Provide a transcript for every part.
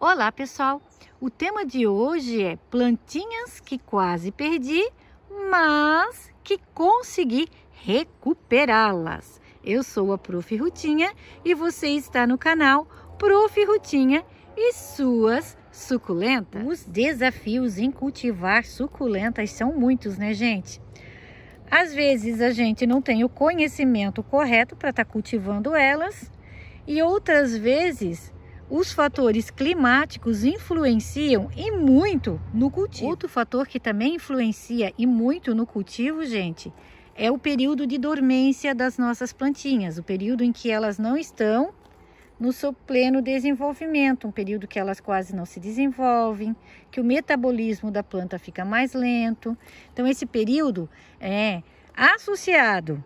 Olá pessoal, o tema de hoje é plantinhas que quase perdi, mas que consegui recuperá-las. Eu sou a Prof. Rutinha e você está no canal Prof. Rutinha e suas suculentas. Os desafios em cultivar suculentas são muitos, né, gente? Às vezes a gente não tem o conhecimento correto para estar cultivando elas e outras vezes os fatores climáticos influenciam e muito no cultivo. Outro fator que também influencia e muito no cultivo, gente, é o período de dormência das nossas plantinhas, o período em que elas não estão no seu pleno desenvolvimento, um período que elas quase não se desenvolvem, que o metabolismo da planta fica mais lento. Então esse período é associado,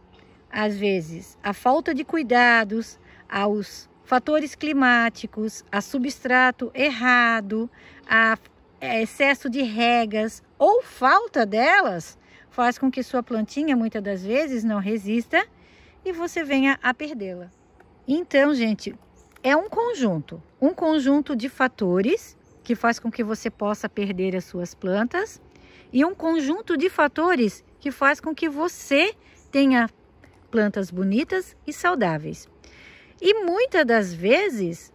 às vezes, à falta de cuidados, aos fatores climáticos, a substrato errado, a excesso de regas ou falta delas, faz com que sua plantinha muitas das vezes não resista e você venha a perdê-la. Então, gente, é um conjunto de fatores que faz com que você possa perder as suas plantas e um conjunto de fatores que faz com que você tenha plantas bonitas e saudáveis. E muitas das vezes,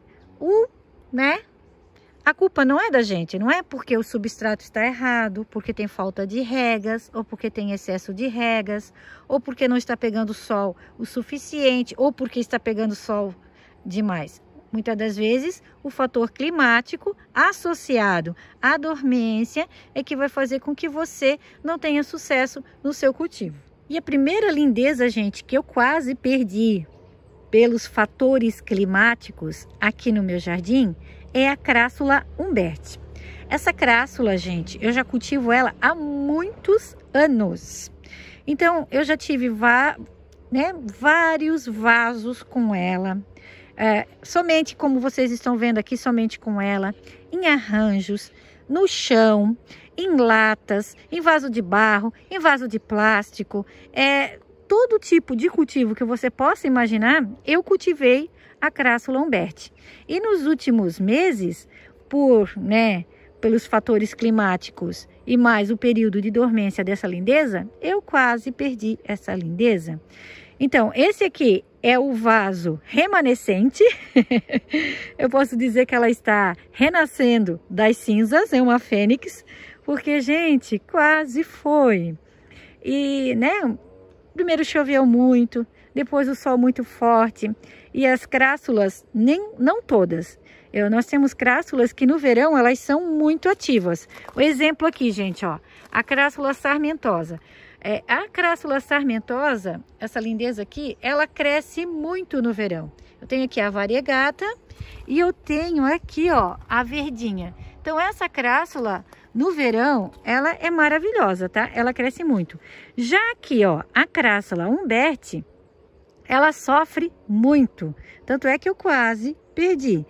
a culpa não é da gente, não é porque o substrato está errado, porque tem falta de regas, ou porque tem excesso de regas, ou porque não está pegando sol o suficiente, ou porque está pegando sol demais. Muitas das vezes, o fator climático associado à dormência é que vai fazer com que você não tenha sucesso no seu cultivo. E a primeira lindeza, gente, que eu quase perdi pelos fatores climáticos aqui no meu jardim é a Crassula Humberti. Essa crassula, gente, eu já cultivo ela há muitos anos. Então, eu já tive vários vasos com ela. Somente, como vocês estão vendo aqui, somente com ela, em arranjos, no chão, em latas, em vaso de barro, em vaso de plástico, todo tipo de cultivo que você possa imaginar, eu cultivei a Crassula Humberti. E nos últimos meses, pelos fatores climáticos e mais o período de dormência dessa lindeza, eu quase perdi essa lindeza. Então, esse aqui é o vaso remanescente. Eu posso dizer que ela está renascendo das cinzas, é uma fênix, porque, gente, quase foi. E, primeiro choveu muito, depois o sol muito forte e as crássulas, não todas. Nós temos crássulas que no verão elas são muito ativas. O exemplo aqui, gente, ó, a Crassula sarmentosa. A Crassula sarmentosa, essa lindeza aqui, ela cresce muito no verão. Eu tenho aqui a variegata e eu tenho aqui, ó, a verdinha. Então essa crassula no verão, ela é maravilhosa, tá? Ela cresce muito. Já aqui, ó, a Crassula Humberti, ela sofre muito. Tanto é que eu quase perdi.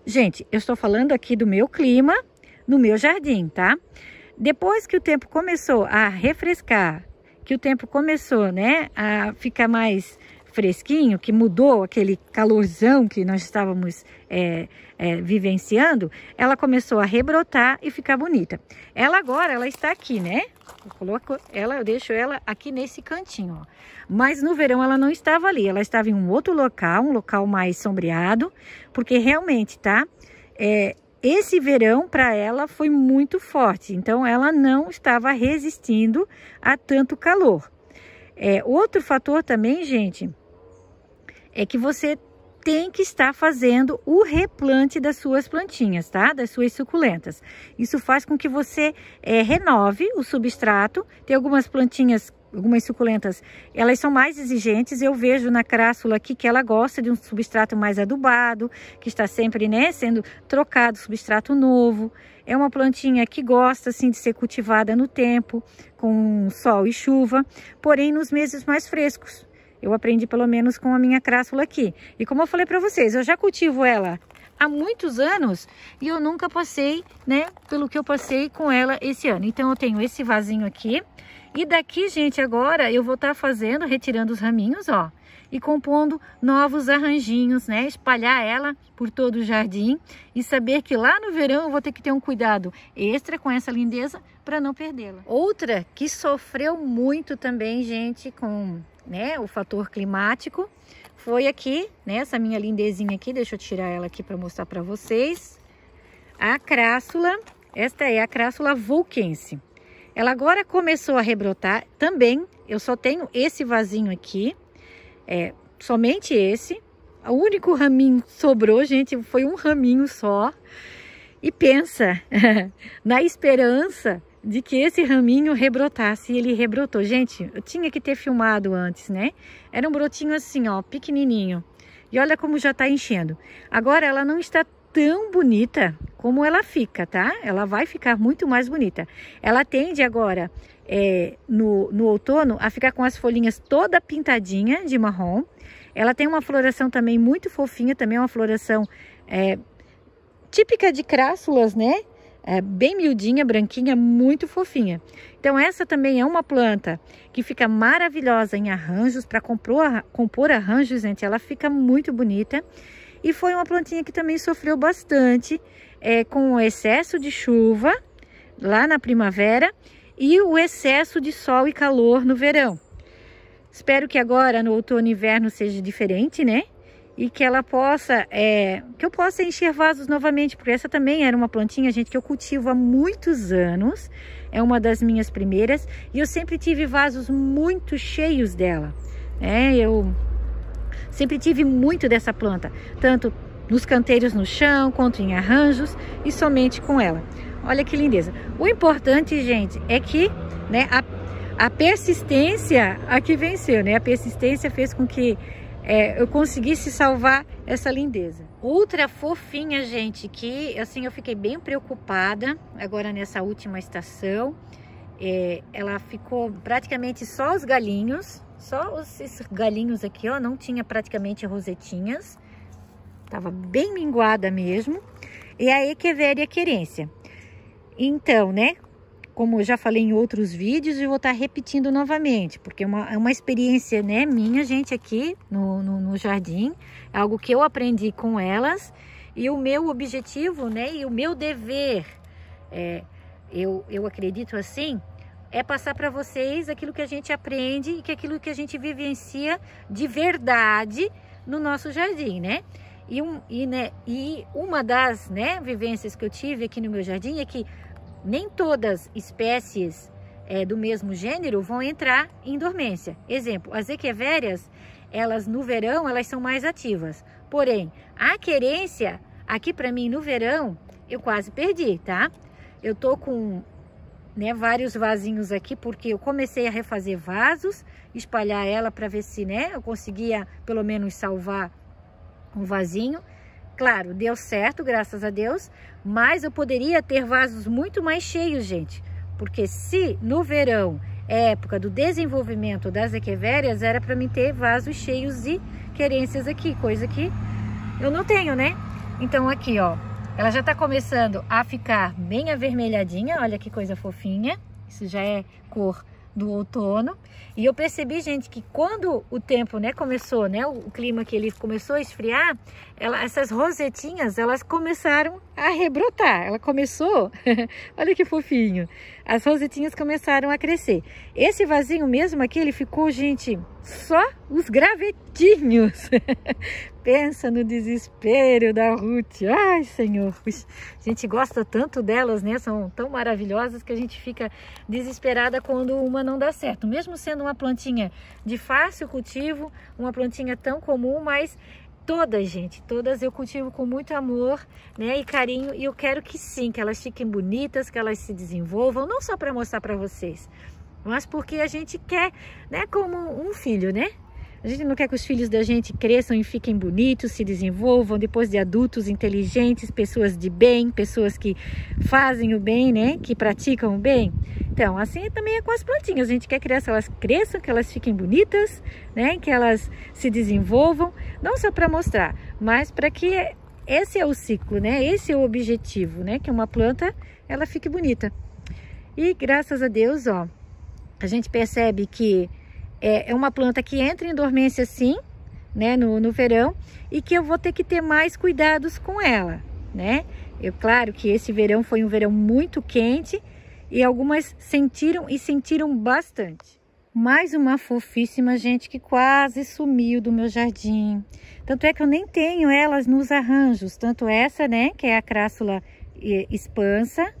Gente, eu estou falando aqui do meu clima, no meu jardim, tá? Depois que o tempo começou a refrescar, que o tempo começou, a ficar mais fresquinho, que mudou aquele calorzão que nós estávamos vivenciando, ela começou a rebrotar e ficar bonita. Ela agora, ela está aqui, eu deixo ela aqui nesse cantinho, ó. Mas no verão ela não estava ali, ela estava em um outro local, um local mais sombreado, porque realmente, esse verão para ela foi muito forte, então ela não estava resistindo a tanto calor. Outro fator também, gente, é que você tem que estar fazendo o replante das suas plantinhas, tá? Das suas suculentas. Isso faz com que você renove o substrato. Tem algumas plantinhas, algumas suculentas, elas são mais exigentes. Eu vejo na crassula aqui que ela gosta de um substrato mais adubado, que está sempre, sendo trocado substrato novo. É uma plantinha que gosta, assim, de ser cultivada no tempo, com sol e chuva, porém nos meses mais frescos. Eu aprendi pelo menos com a minha crassula aqui. E como eu falei para vocês, eu já cultivo ela há muitos anos e eu nunca passei, pelo que eu passei com ela esse ano. Então eu tenho esse vasinho aqui. E daqui, gente, agora eu vou estar retirando os raminhos, ó. e compondo novos arranjinhos, né? Espalhar ela por todo o jardim e saber que lá no verão eu vou ter que ter um cuidado extra com essa lindeza para não perdê-la. Outra que sofreu muito também, gente, com, né, o fator climático, foi aqui, né, essa minha lindezinha aqui, deixa eu tirar ela aqui para mostrar para vocês. A crassula, esta é a crassula vulquense. Ela agora começou a rebrotar também. Eu só tenho esse vasinho aqui, somente esse. O único raminho que sobrou, gente, foi um raminho só. E pensa na esperança de que esse raminho rebrotasse, e ele rebrotou. Gente, eu tinha que ter filmado antes, né? Era um brotinho assim, ó, pequenininho. E olha como já tá enchendo. Agora ela não está tão bonita como ela fica, tá? Ela vai ficar muito mais bonita. Ela tende agora, no outono, a ficar com as folhinhas toda pintadinha de marrom. Ela tem uma floração também muito fofinha, também é uma floração típica de crássulas, né? Bem miudinha, branquinha, muito fofinha. Então essa também é uma planta que fica maravilhosa em arranjos, para compor arranjos, gente, ela fica muito bonita. E foi uma plantinha que também sofreu bastante com o excesso de chuva lá na primavera e o excesso de sol e calor no verão. Espero que agora no outono e inverno seja diferente, né? E que ela possa, que eu possa encher vasos novamente, porque essa também era uma plantinha, gente, que eu cultivo há muitos anos. É uma das minhas primeiras e eu sempre tive vasos muito cheios dela. Eu sempre tive muito dessa planta, tanto nos canteiros no chão, quanto em arranjos e somente com ela. Olha que lindeza. O importante, gente, é que, né, a persistência aqui venceu, né? A persistência fez com que eu conseguisse salvar essa lindeza. Outra fofinha, gente, que assim eu fiquei bem preocupada agora nessa última estação. Ela ficou praticamente só os galinhos, só esses galinhos aqui, ó, não tinha praticamente rosetinhas, tava bem minguada mesmo. E a Echeveria querência. Então, né, como eu já falei em outros vídeos, eu vou estar repetindo novamente, porque é uma experiência, né, minha, gente, aqui no jardim, é algo que eu aprendi com elas, e o meu objetivo, né, e o meu dever, eu acredito assim, é passar para vocês aquilo que a gente aprende e aquilo que a gente vivencia de verdade no nosso jardim, né? E uma das, né, vivências que eu tive aqui no meu jardim é que nem todas espécies do mesmo gênero vão entrar em dormência. Exemplo, as Echeverias, elas no verão, elas são mais ativas. Porém, a querência, aqui para mim no verão, eu quase perdi, tá? Eu tô com, né, vários vasinhos aqui, porque eu comecei a refazer vasos, espalhar ela para ver se, né, eu conseguia pelo menos salvar um vasinho. Claro, deu certo, graças a Deus, mas eu poderia ter vasos muito mais cheios, gente. Porque se no verão é época do desenvolvimento das Echeverias, era para mim ter vasos cheios de querências aqui, coisa que eu não tenho, né? Então aqui, ó, ela já tá começando a ficar bem avermelhadinha, olha que coisa fofinha. Isso já é cor do outono. E eu percebi, gente, que quando o tempo, né, começou, né, o clima que ele começou a esfriar, essas rosetinhas, elas começaram a rebrotar. Ela começou, olha que fofinho, as rosetinhas começaram a crescer. Esse vasinho mesmo aqui, ele ficou, gente, só os gravetinhos. Pensa no desespero da Ruth. Ai, Senhor, a gente gosta tanto delas, né? São tão maravilhosas que a gente fica desesperada quando uma não dá certo. Mesmo sendo uma plantinha de fácil cultivo, uma plantinha tão comum, mas todas, gente, todas eu cultivo com muito amor, né, e carinho, e eu quero que sim, que elas fiquem bonitas, que elas se desenvolvam, não só para mostrar para vocês, mas porque a gente quer, né, como um filho, né? A gente não quer que os filhos da gente cresçam e fiquem bonitos, se desenvolvam depois de adultos inteligentes, pessoas de bem, pessoas que fazem o bem, né? Que praticam o bem. Então, assim também é com as plantinhas. A gente quer que elas cresçam, que elas fiquem bonitas, né? Que elas se desenvolvam, não só para mostrar, mas para que esse é o ciclo, né? Esse é o objetivo, né? Que uma planta, ela fique bonita. E graças a Deus, ó, a gente percebe que é uma planta que entra em dormência sim, né, no verão, e que eu vou ter que ter mais cuidados com ela, né? Claro que esse verão foi um verão muito quente e algumas sentiram bastante. Mais uma fofíssima, gente, que quase sumiu do meu jardim. Tanto é que eu nem tenho elas nos arranjos. Tanto essa, né, que é a crassula expansa,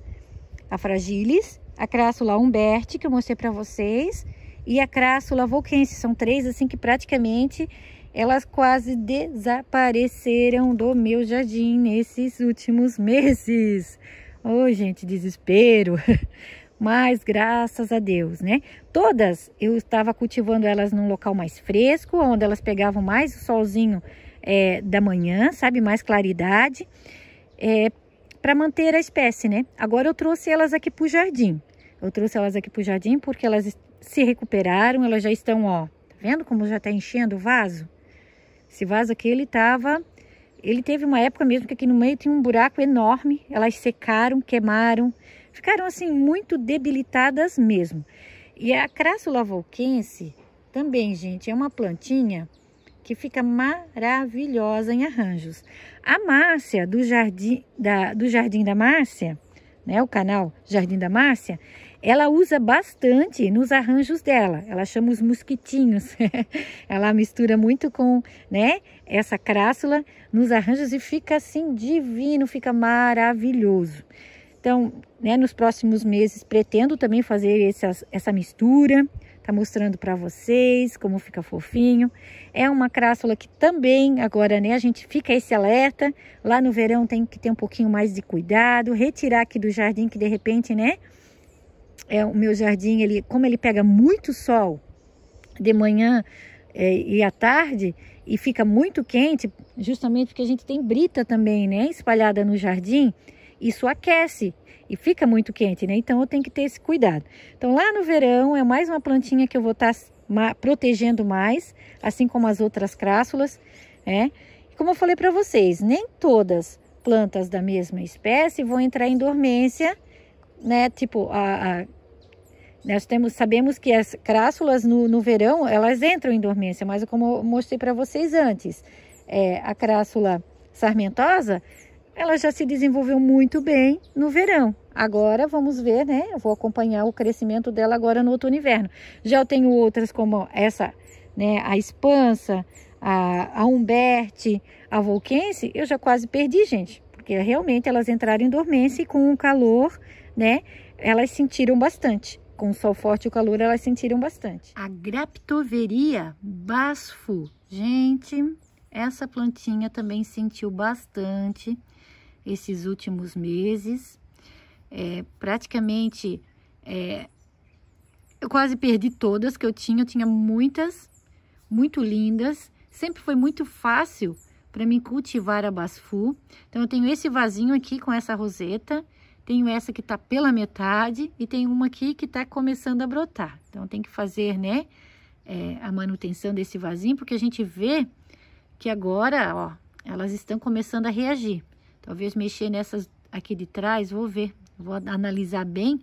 a fragilis, a crassula umberti, que eu mostrei para vocês, e a crassula volquense. São três, assim, que praticamente elas quase desapareceram do meu jardim nesses últimos meses. Oh, gente, desespero. Mas graças a Deus, né? Todas eu estava cultivando elas num local mais fresco, onde elas pegavam mais o solzinho da manhã, sabe? Mais claridade, para manter a espécie, né? Agora eu trouxe elas aqui para o jardim. Eu trouxe elas aqui para o jardim porque elas se recuperaram, elas já estão, ó, tá vendo como já está enchendo o vaso? Esse vaso aqui, ele teve uma época mesmo que aqui no meio tinha um buraco enorme, elas secaram, queimaram, ficaram assim muito debilitadas mesmo. E a crassula volquense também, gente, é uma plantinha que fica maravilhosa em arranjos. A Márcia, do Jardim da Márcia, né, o canal Jardim da Márcia, ela usa bastante nos arranjos dela. Ela chama os mosquitinhos. Ela mistura muito com, né, essa crassula nos arranjos e fica assim divino, fica maravilhoso. Então, né, nos próximos meses pretendo também fazer essa mistura. Tá mostrando para vocês como fica fofinho. É uma crassula que também agora, né, a gente fica esse alerta. Lá no verão tem que ter um pouquinho mais de cuidado, retirar aqui do jardim que de repente, né, o meu jardim, como ele pega muito sol de manhã e à tarde e fica muito quente, justamente porque a gente tem brita também, né, espalhada no jardim, isso aquece e fica muito quente, né? Então eu tenho que ter esse cuidado. Então lá no verão é mais uma plantinha que eu vou estar protegendo mais, assim como as outras crassulas, né? E como eu falei para vocês, nem todas plantas da mesma espécie vão entrar em dormência, né? Tipo, nós sabemos que as crassulas no verão, elas entram em dormência, mas como eu mostrei para vocês antes, a crassula sarmentosa, ela já se desenvolveu muito bem no verão. Agora vamos ver, né? Eu vou acompanhar o crescimento dela agora no outono e inverno. Já eu tenho outras como essa, né? A expansa, a umberti, a volquense, eu já quase perdi, gente. Porque realmente elas entraram em dormência e com o calor, né? Elas sentiram bastante. Com o sol forte e o calor, elas sentiram bastante. A Graptoveria basfo. Gente, essa plantinha também sentiu bastante esses últimos meses. Praticamente, eu quase perdi todas que eu tinha muitas, muito lindas. Sempre foi muito fácil para mim cultivar a basfu. Então, eu tenho esse vasinho aqui com essa roseta. Tenho essa que tá pela metade e tem uma aqui que tá começando a brotar. Então, tem que fazer, né, a manutenção desse vasinho, porque a gente vê que agora, ó, elas estão começando a reagir. Talvez mexer nessas aqui de trás, vou ver. Vou analisar bem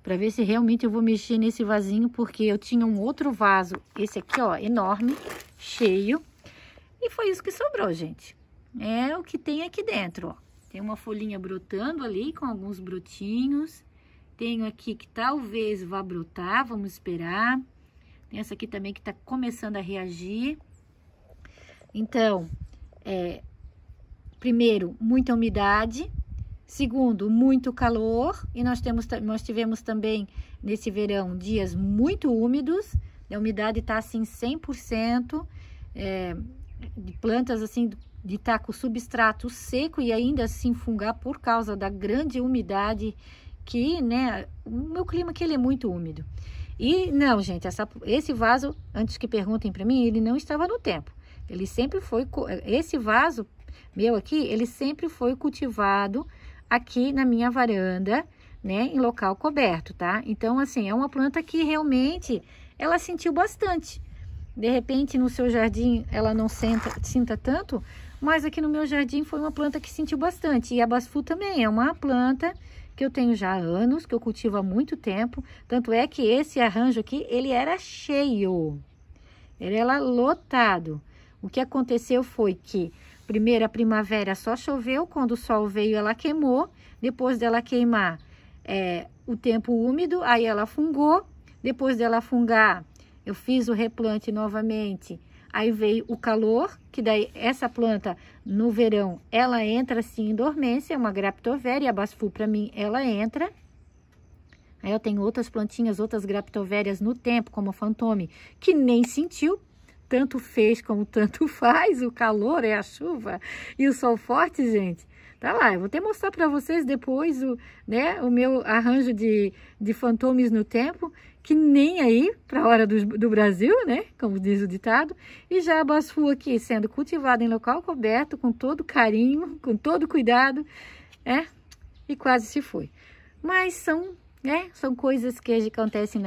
para ver se realmente eu vou mexer nesse vasinho, porque eu tinha um outro vaso, esse aqui, ó, enorme, cheio. E foi isso que sobrou, gente. É o que tem aqui dentro, ó. Tem uma folhinha brotando ali com alguns brotinhos. Tenho aqui que talvez vá brotar, vamos esperar. Tem essa aqui também que tá começando a reagir. Então, primeiro, muita umidade. Segundo, muito calor. E nós tivemos também, nesse verão, dias muito úmidos. A umidade tá assim 100%. De plantas assim, de estar com o substrato seco e ainda assim fungar por causa da grande umidade que, né, o meu clima aqui ele é muito úmido. E não, gente, esse vaso, antes que perguntem para mim, ele não estava no tempo. Ele sempre foi, esse vaso meu aqui, ele sempre foi cultivado aqui na minha varanda, né, em local coberto, tá? Então, assim, é uma planta que realmente ela sentiu bastante. De repente, no seu jardim, ela não sinta tanto, mas aqui no meu jardim foi uma planta que sentiu bastante. E a basfu também é uma planta que eu tenho já há anos, que eu cultivo há muito tempo. Tanto é que esse arranjo aqui, ele era cheio. Ele era lotado. O que aconteceu foi que, primeiro, a primavera só choveu, quando o sol veio ela queimou, depois dela queimar, o tempo úmido, aí ela fungou, depois dela fungar, eu fiz o replante novamente, aí veio o calor, que daí essa planta no verão, ela entra assim em dormência, é uma Graptoveria, a Basfu para mim, ela entra. Aí eu tenho outras plantinhas, outras Graptoverias no tempo, como a Fantôme, que nem sentiu, tanto fez como tanto faz, o calor é a chuva e o sol forte, gente. Tá lá, eu vou até mostrar para vocês depois o meu arranjo de Fantômes no tempo, que nem aí para a hora do Brasil, né, como diz o ditado. E já a Basfu aqui sendo cultivada em local coberto, com todo carinho, com todo cuidado, e quase se foi. Mas são coisas que acontecem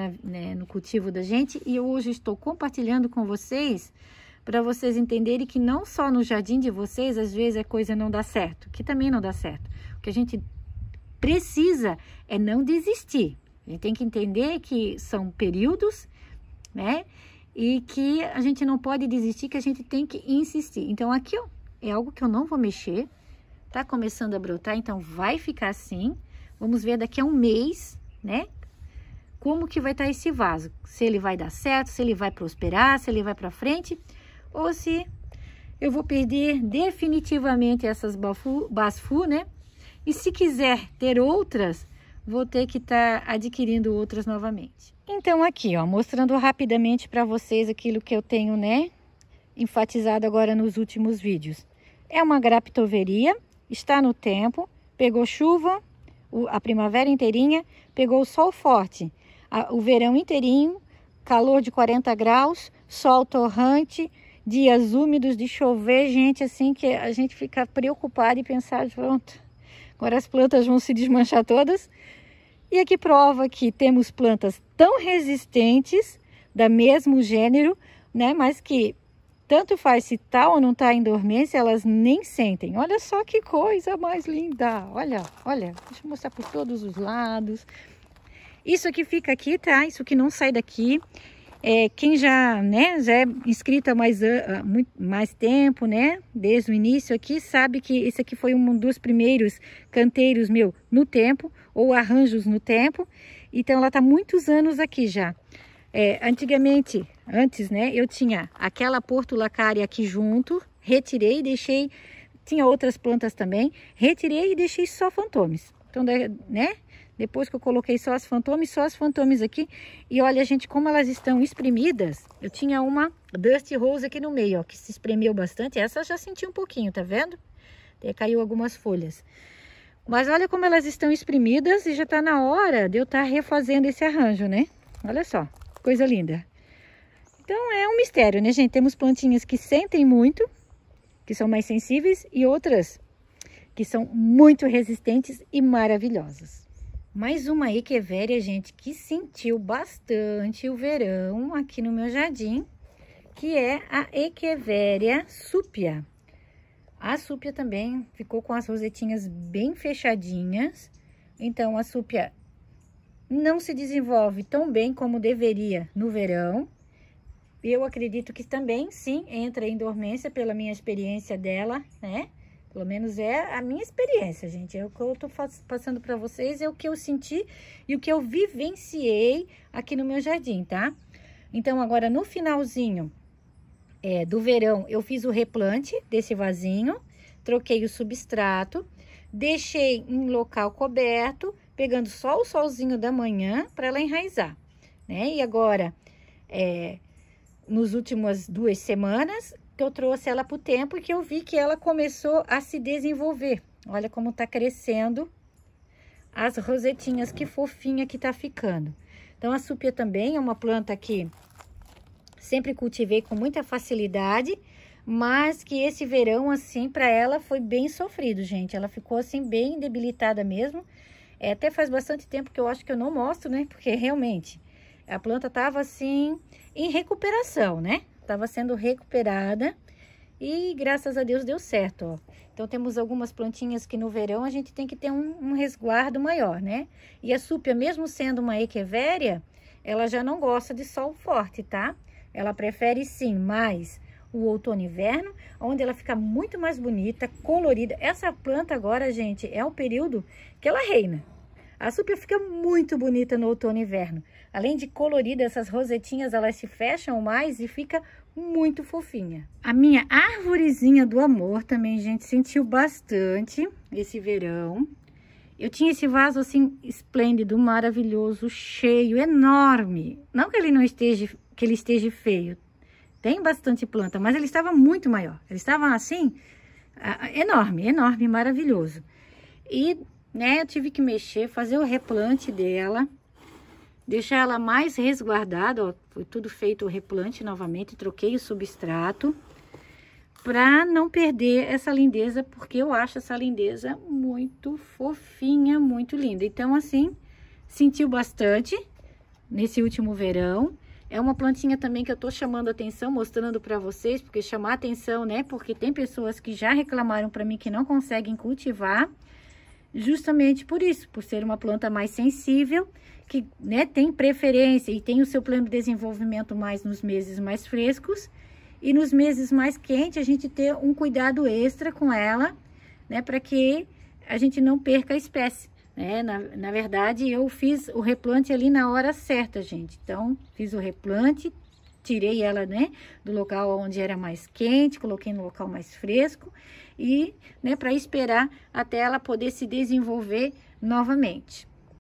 no cultivo da gente, e eu hoje estou compartilhando com vocês, para vocês entenderem que não só no jardim de vocês, às vezes a coisa não dá certo, que também não dá certo. O que a gente precisa é não desistir. A gente tem que entender que são períodos, né? E que a gente não pode desistir, que a gente tem que insistir. Então aqui, ó, é algo que eu não vou mexer, tá começando a brotar, então vai ficar assim. Vamos ver daqui a um mês, né? Como que vai estar esse vaso, se ele vai dar certo, se ele vai prosperar, se ele vai para frente, ou se eu vou perder definitivamente essas Basfu, né? E se quiser ter outras, vou ter que estar adquirindo outras novamente. Então aqui, ó, mostrando rapidamente para vocês aquilo que eu tenho, né, enfatizado agora nos últimos vídeos. É uma Graptoveria, está no tempo, pegou chuva, a primavera inteirinha, pegou o sol forte, o verão inteirinho, calor de 40 graus, sol torrante, dias úmidos de chover, gente, assim que a gente fica preocupado e pensar, pronto, agora as plantas vão se desmanchar todas. E aqui prova que temos plantas tão resistentes, da mesmo gênero, né, mas que tanto faz se tá ou não tá em dormência, elas nem sentem. Olha só que coisa mais linda. Olha, olha, deixa eu mostrar por todos os lados. Isso aqui fica aqui, tá? Isso que não sai daqui. Quem já é inscrito há mais tempo, né? Desde o início aqui, sabe que esse aqui foi um dos primeiros canteiros meu no tempo, ou arranjos no tempo. Então ela tá muitos anos aqui já. Antes, né, eu tinha aquela portulacária aqui junto, retirei e deixei, tinha outras plantas também, retirei e deixei só Fantômes. Então, né, depois que eu coloquei só as Fantômes aqui, e olha, gente, como elas estão espremidas. Eu tinha uma Dusty Rose aqui no meio, ó, que se espremeu bastante, essa eu já senti um pouquinho, tá vendo? Até caiu algumas folhas. Mas olha como elas estão espremidas e já tá na hora de eu estar refazendo esse arranjo, né? Olha só. Coisa linda. Então é um mistério, né, gente? Temos plantinhas que sentem muito, que são mais sensíveis, e outras que são muito resistentes e maravilhosas. Mais uma Echeveria, gente, que sentiu bastante o verão aqui no meu jardim, que é a Echeveria Súpia. A Súpia também ficou com as rosetinhas bem fechadinhas, então a Súpia não se desenvolve tão bem como deveria no verão. Eu acredito que também, sim, entra em dormência pela minha experiência dela, né? Pelo menos é a minha experiência, gente. É o que eu tô passando para vocês, é o que eu senti e o que eu vivenciei aqui no meu jardim, tá? Então, agora no finalzinho do verão, eu fiz o replante desse vasinho, troquei o substrato, deixei em local coberto, pegando só o solzinho da manhã para ela enraizar, né? E agora, nas últimas 2 semanas, que eu trouxe ela para o tempo e que eu vi que ela começou a se desenvolver. Olha como tá crescendo as rosetinhas, que fofinha que tá ficando. Então, a Súpia também é uma planta que sempre cultivei com muita facilidade, mas que esse verão, assim, para ela foi bem sofrido, gente. Ela ficou, assim, bem debilitada mesmo. Até faz bastante tempo que eu acho que eu não mostro, né? Porque realmente a planta tava assim em recuperação, né? Tava sendo recuperada e graças a Deus deu certo, ó. Então temos algumas plantinhas que no verão a gente tem que ter um resguardo maior, né? E a Súpia, mesmo sendo uma Echeveria, ela já não gosta de sol forte, tá? Ela prefere sim mais o outono e inverno, onde ela fica muito mais bonita, colorida. Essa planta agora, gente, é o período que ela reina. A súpia fica muito bonita no outono e inverno. Além de colorida, essas rosetinhas, elas se fecham mais e fica muito fofinha. A minha arvorezinha do amor também, gente, sentiu bastante esse verão. Eu tinha esse vaso assim, esplêndido, maravilhoso, cheio, enorme. Não que ele não esteja, que ele esteja feio. Tem bastante planta, mas ele estava muito maior. Ele estava assim, enorme, enorme, maravilhoso. E, né, eu tive que mexer, fazer o replante dela, deixar ela mais resguardada, ó. Foi tudo feito o replante novamente, troquei o substrato, para não perder essa lindeza, porque eu acho essa lindeza muito fofinha, muito linda. Então, assim, sentiu bastante nesse último verão. É uma plantinha também que eu tô chamando atenção, mostrando para vocês, porque chamar atenção, né? Porque tem pessoas que já reclamaram para mim que não conseguem cultivar, justamente por isso, por ser uma planta mais sensível, que, né, tem preferência e tem o seu pleno desenvolvimento mais nos meses mais frescos. E nos meses mais quentes, a gente ter um cuidado extra com ela, né? Para que a gente não perca a espécie, né? Na verdade, eu fiz o replante ali na hora certa, gente. Então, fiz o replante, tirei ela, né, do local onde era mais quente, coloquei no local mais fresco. E, né, para esperar até ela poder se desenvolver novamente.